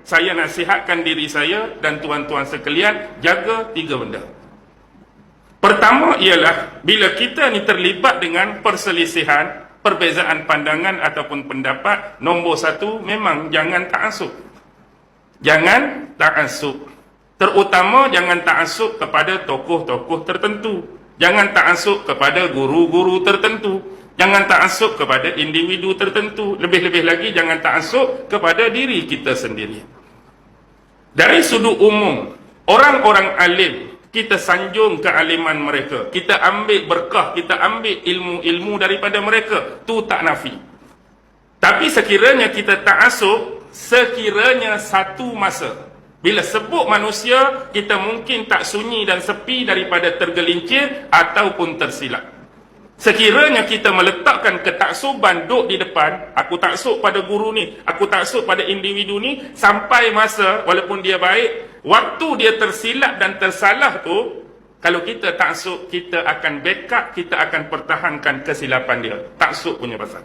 saya nasihatkan diri saya dan tuan-tuan sekalian, jaga 3 benda. Pertama ialah, bila kita ni terlibat dengan perselisihan, perbezaan pandangan ataupun pendapat, nombor 1, memang jangan ta'assub. Jangan ta'assub. Terutama jangan ta'assub kepada tokoh-tokoh tertentu. Jangan ta'assub kepada guru-guru tertentu. Jangan ta'assub kepada individu tertentu. Lebih-lebih lagi, jangan ta'assub kepada diri kita sendiri. Dari sudut umum, orang-orang alim, kita sanjung kealiman mereka. Kita ambil berkah, kita ambil ilmu-ilmu daripada mereka. Tu tak nafi. Tapi sekiranya kita ta'assub, sekiranya satu masa, bila sebut manusia, kita mungkin tak sunyi dan sepi daripada tergelincir ataupun tersilap. Sekiranya kita meletakkan ketaksuban duk di depan, aku taksub pada guru ni, aku taksub pada individu ni, sampai masa, walaupun dia baik, waktu dia tersilap dan tersalah tu, kalau kita taksub, kita akan backup, kita akan pertahankan kesilapan dia. Taksub punya pasal.